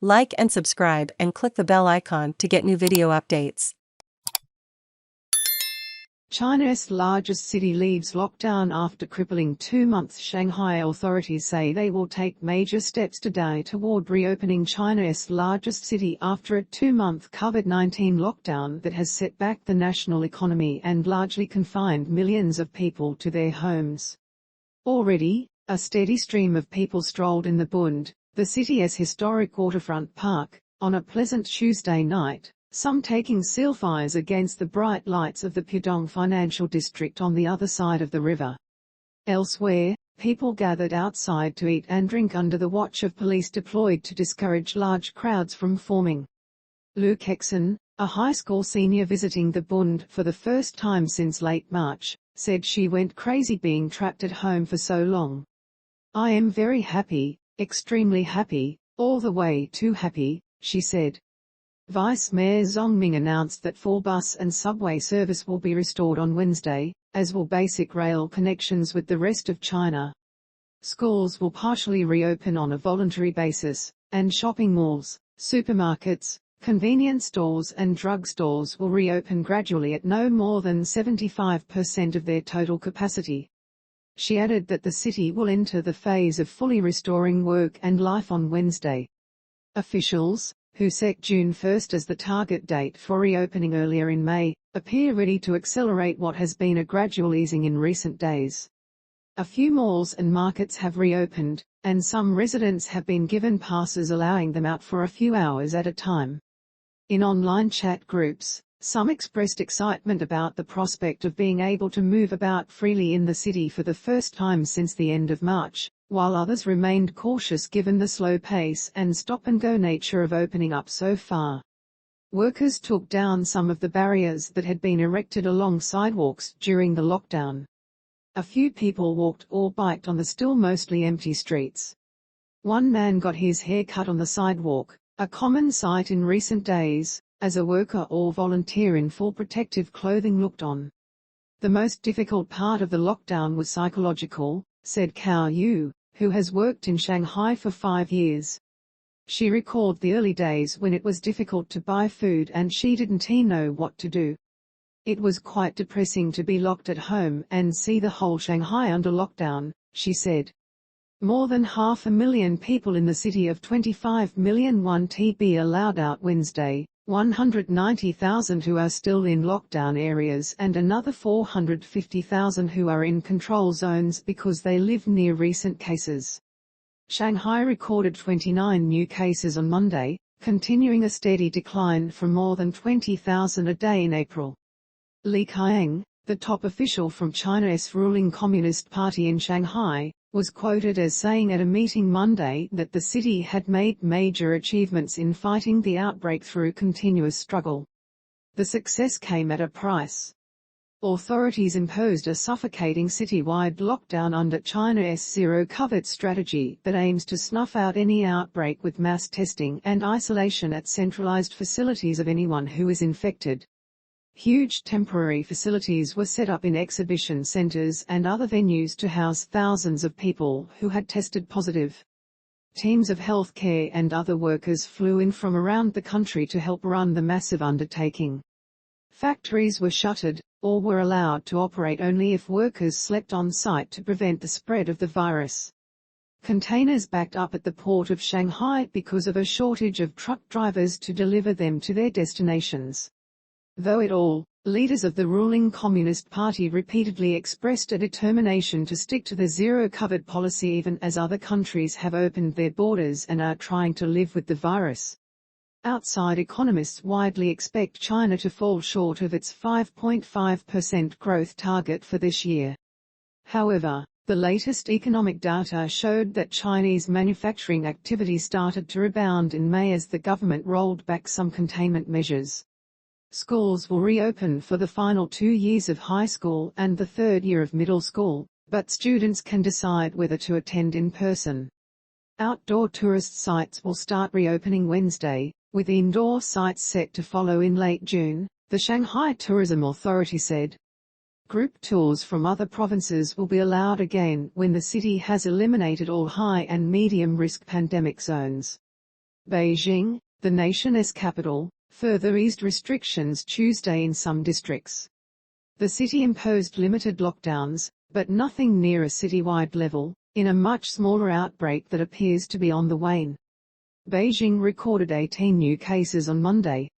Like and subscribe and click the bell icon to get new video updates. China's largest city leaves lockdown after crippling 2 months. Shanghai authorities say they will take major steps today toward reopening China's largest city after a 2-month COVID-19 lockdown that has set back the national economy and largely confined millions of people to their homes. Already, a steady stream of people strolled in the Bund, the city's historic waterfront park, on a pleasant Tuesday night, some taking selfies against the bright lights of the Pudong financial district on the other side of the river. Elsewhere, people gathered outside to eat and drink under the watch of police deployed to discourage large crowds from forming. Kexin, a high school senior visiting the Bund for the first time since late March, said she went crazy being trapped at home for so long. "I am very happy, extremely happy, all the way too happy," she said. Vice Mayor Zong Ming announced that full bus and subway service will be restored on Wednesday, as will basic rail connections with the rest of China. Schools will partially reopen on a voluntary basis, and shopping malls, supermarkets, convenience stores and drug stores will reopen gradually at no more than 75% of their total capacity. She added that the city will enter the phase of fully restoring work and life on Wednesday. Officials, who set June 1 as the target date for reopening earlier in May, appear ready to accelerate what has been a gradual easing in recent days. A few malls and markets have reopened, and some residents have been given passes allowing them out for a few hours at a time. In online chat groups, some expressed excitement about the prospect of being able to move about freely in the city for the first time since the end of March, while others remained cautious given the slow pace and stop-and-go nature of opening up so far. Workers took down some of the barriers that had been erected along sidewalks during the lockdown. A few people walked or biked on the still mostly empty streets. One man got his hair cut on the sidewalk, a common sight in recent days, as a worker or volunteer in full protective clothing looked on. "The most difficult part of the lockdown was psychological," said Cao Yue, who has worked in Shanghai for 5 years. She recalled the early days when it was difficult to buy food and she didn't know what to do. "It was quite depressing to be locked at home and see the whole Shanghai under lockdown," she said. More than 500,000 people in the city of 25 million to be allowed out Wednesday, 190,000 who are still in lockdown areas and another 450,000 who are in control zones because they live near recent cases. Shanghai recorded 29 new cases on Monday, continuing a steady decline from more than 20,000 a day in April. Qiang, the top official from China's ruling Communist Party in Shanghai, was quoted as saying at a meeting Monday that the city had made major achievements in fighting the outbreak through continuous struggle. The success came at a price. Authorities imposed a suffocating citywide lockdown under China's zero-COVID strategy that aims to snuff out any outbreak with mass testing and isolation at centralised facilities of anyone who is infected. Huge temporary facilities were set up in exhibition centers and other venues to house thousands of people who had tested positive. Teams of healthcare and other workers flew in from around the country to help run the massive undertaking. Factories were shuttered, or were allowed to operate only if workers slept on site to prevent the spread of the virus. Containers backed up at the port of Shanghai because of a shortage of truck drivers to deliver them to their destinations. Though it all, leaders of the ruling Communist Party repeatedly expressed a determination to stick to the zero-COVID policy even as other countries have opened their borders and are trying to live with the virus. Outside economists widely expect China to fall short of its 5.5% growth target for this year. However, the latest economic data showed that Chinese manufacturing activity started to rebound in May as the government rolled back some containment measures. Schools will reopen for the final 2 years of high school and the 3rd year of middle school, but students can decide whether to attend in person. Outdoor tourist sites will start reopening Wednesday, with indoor sites set to follow in late June, the Shanghai Tourism Authority said. Group tours from other provinces will be allowed again when the city has eliminated all high and medium risk pandemic zones. Beijing, the nation's capital, further eased restrictions Tuesday in some districts. The city imposed limited lockdowns, but nothing near a citywide level, in a much smaller outbreak that appears to be on the wane. Beijing recorded 18 new cases on Monday,